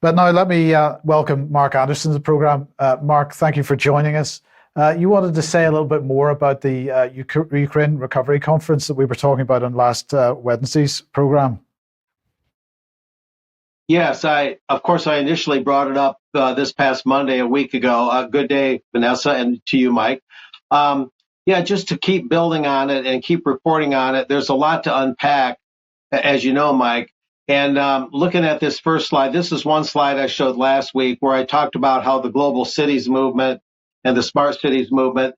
But now let me welcome Mark Anderson to the program. Mark, thank you for joining us. You wanted to say a little bit more about the Ukraine Recovery Conference that we were talking about on last Wednesday's program. Yes, of course, I initially brought it up this past Monday, a week ago. Good day, Vanessa, and to you, Mike. Just to keep building on it and keep reporting on it, there's a lot to unpack, as you know, Mike. And looking at this first slide, this is one slide I showed last week where I talked about how the global cities movement and the smart cities movement,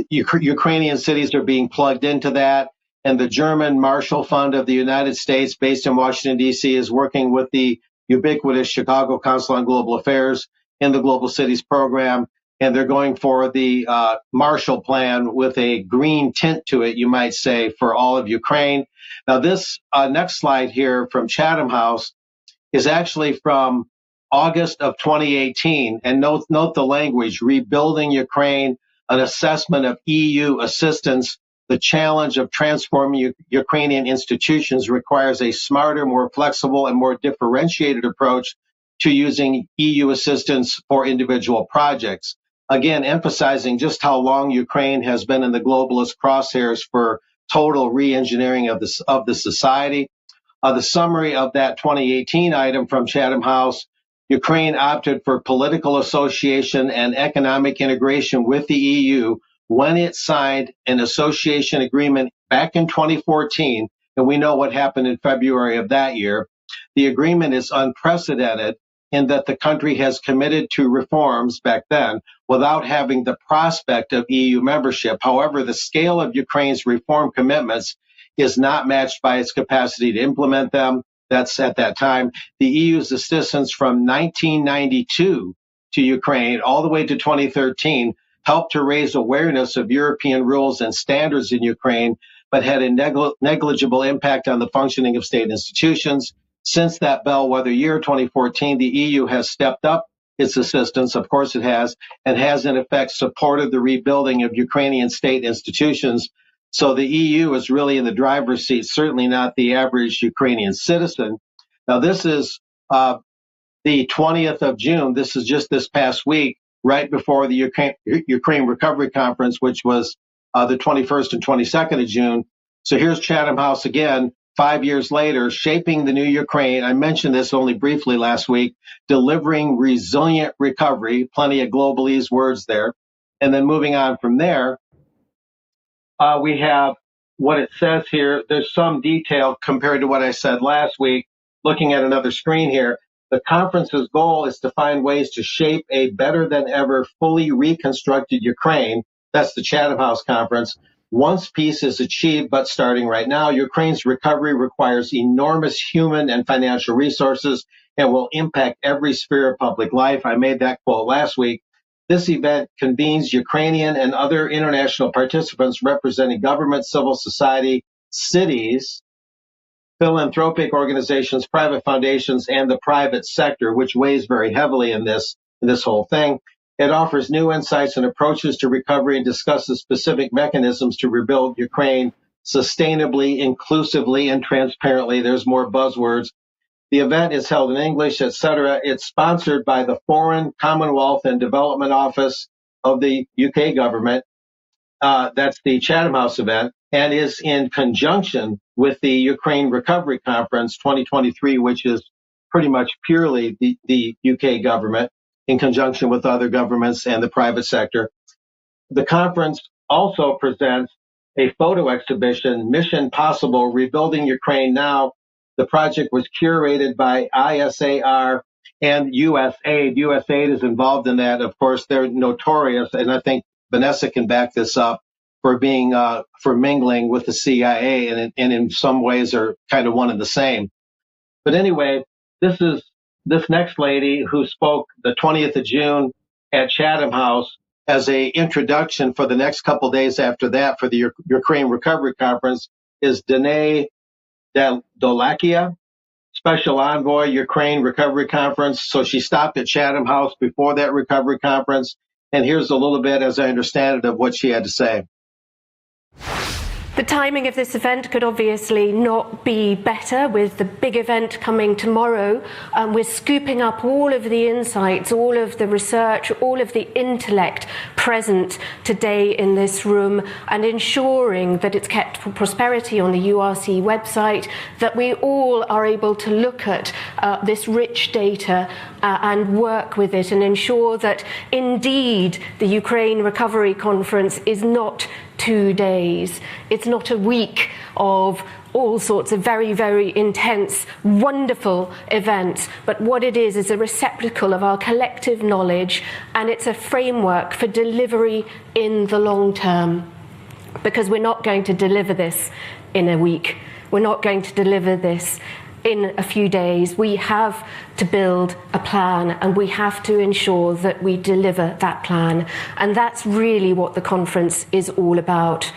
Ukrainian cities are being plugged into that. And the German Marshall Fund of the United States, based in Washington, D.C., is working with the ubiquitous Chicago Council on Global Affairs in the Global Cities program. And they're going for the Marshall Plan with a green tint to it, you might say, for all of Ukraine. Now, this next slide here from Chatham House is actually from August of 2018. And note the language, rebuilding Ukraine, an assessment of EU assistance. The challenge of transforming Ukrainian institutions requires a smarter, more flexible, and more differentiated approach to using EU assistance for individual projects. Again, emphasizing just how long Ukraine has been in the globalist crosshairs for total re-engineering of the society. The summary of that 2018 item from Chatham House: Ukraine opted for political association and economic integration with the EU when it signed an association agreement back in 2014, and we know what happened in February of that year. The agreement is unprecedented in that the country has committed to reforms back then without having the prospect of EU membership. However, the scale of Ukraine's reform commitments is not matched by its capacity to implement them. That's at that time. The EU's assistance from 1992 to Ukraine all the way to 2013 helped to raise awareness of European rules and standards in Ukraine, but had a negligible impact on the functioning of state institutions. Since that bellwether year, 2014, the EU has stepped up its assistance, of course it has, and has in effect supported the rebuilding of Ukrainian state institutions. So the EU is really in the driver's seat, certainly not the average Ukrainian citizen. Now, this is the 20th of June. This is just this past week, right before the Ukraine Recovery Conference, which was the 21st and 22nd of June. So here's Chatham House again, 5 years later, shaping the new Ukraine. I mentioned this only briefly last week, delivering resilient recovery, plenty of globalese words there. And then moving on from there, we have what it says here. There's some detail compared to what I said last week. Looking at another screen here, the conference's goal is to find ways to shape a better than ever fully reconstructed Ukraine. That's the Chatham House Conference. Once peace is achieved, but starting right now, Ukraine's recovery requires enormous human and financial resources and will impact every sphere of public life. I made that quote last week. This event convenes Ukrainian and other international participants representing government, civil society, cities, philanthropic organizations, private foundations, and the private sector, which weighs very heavily in this whole thing. It offers new insights and approaches to recovery and discusses specific mechanisms to rebuild Ukraine sustainably, inclusively, and transparently. There's more buzzwords. The event is held in English, etc. It's sponsored by the Foreign, Commonwealth, and Development Office of the UK government. That's the Chatham House event, and is in conjunction with the Ukraine Recovery Conference 2023, which is pretty much purely the UK government in conjunction with other governments and the private sector. The conference also presents a photo exhibition, Mission Possible, Rebuilding Ukraine Now. The project was curated by ISAR and USAID. USAID is involved in that. Of course, they're notorious, and I think Vanessa can back this up, for being for mingling with the CIA, and in some ways are kind of one and the same. But anyway, this is this next lady who spoke the 20th of June at Chatham House as a introduction for the next couple days after that for the Ukraine Recovery Conference is Danae Dholakia, Special Envoy, Ukraine Recovery Conference. So she stopped at Chatham House before that recovery conference. And here's a little bit, as I understand it, of what she had to say. The timing of this event could obviously not be better, with the big event coming tomorrow. We're scooping up all of the insights, all of the research, all of the intellect present today in this room, and ensuring that it's kept for prosperity on the URC website, that we all are able to look at this rich data and work with it and ensure that indeed the Ukraine Recovery Conference is not 2 days. It's not a week of all sorts of very, very intense, wonderful events, but what it is a receptacle of our collective knowledge, and it's a framework for delivery in the long term. Because we're not going to deliver this in a week. We're not going to deliver this in a few days. We have to build a plan, and we have to ensure that we deliver that plan. And that's really what the conference is all about.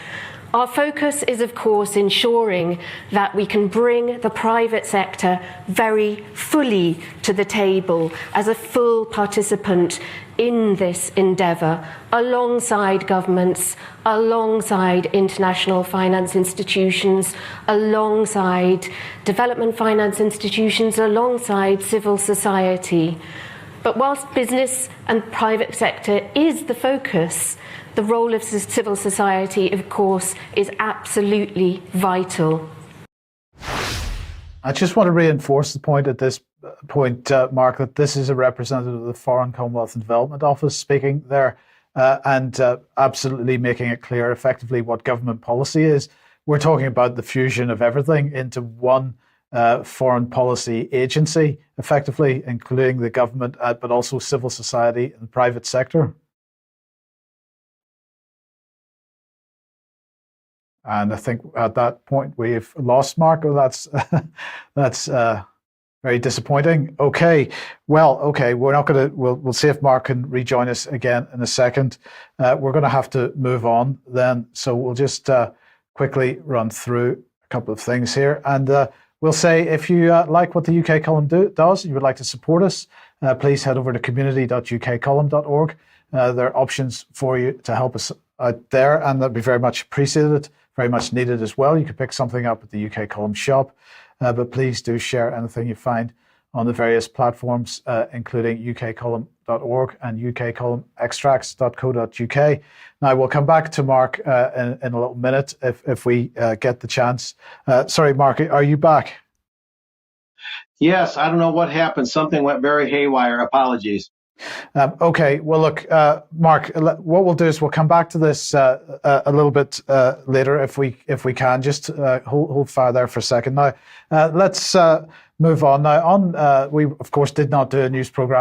Our focus is, of course, ensuring that we can bring the private sector very fully to the table as a full participant in this endeavour, alongside governments, alongside international finance institutions, alongside development finance institutions, alongside civil society. But whilst business and private sector is the focus, the role of civil society, of course, is absolutely vital. I just want to reinforce the point at this point, Mark, that this is a representative of the Foreign Commonwealth and Development Office speaking there, and absolutely making it clear effectively what government policy is. We're talking about the fusion of everything into one foreign policy agency, effectively, including the government, but also civil society and the private sector. And I think at that point we've lost Mark. Oh, that's very disappointing. Okay, well, okay, we're not going to. We'll see if Mark can rejoin us again in a second. We're going to have to move on then, so we'll just quickly run through a couple of things here, and we'll say if you like what the UK Column does, and you would like to support us, please head over to community.ukcolumn.org. There are options for you to help us out there, and that'd be very much appreciated. Very much needed as well. You can pick something up at the UK Column shop, but please do share anything you find on the various platforms, including ukcolumn.org and ukcolumnextracts.co.uk. Now, we'll come back to Mark in a little minute if we get the chance. Sorry, Mark, are you back? Yes, I don't know what happened. Something went very haywire. Apologies. Okay, well, look, Mark, what we'll do is we'll come back to this a little bit later if we can. Just hold fire there for a second. Now, let's move on. Now, we, of course, did not do a news programme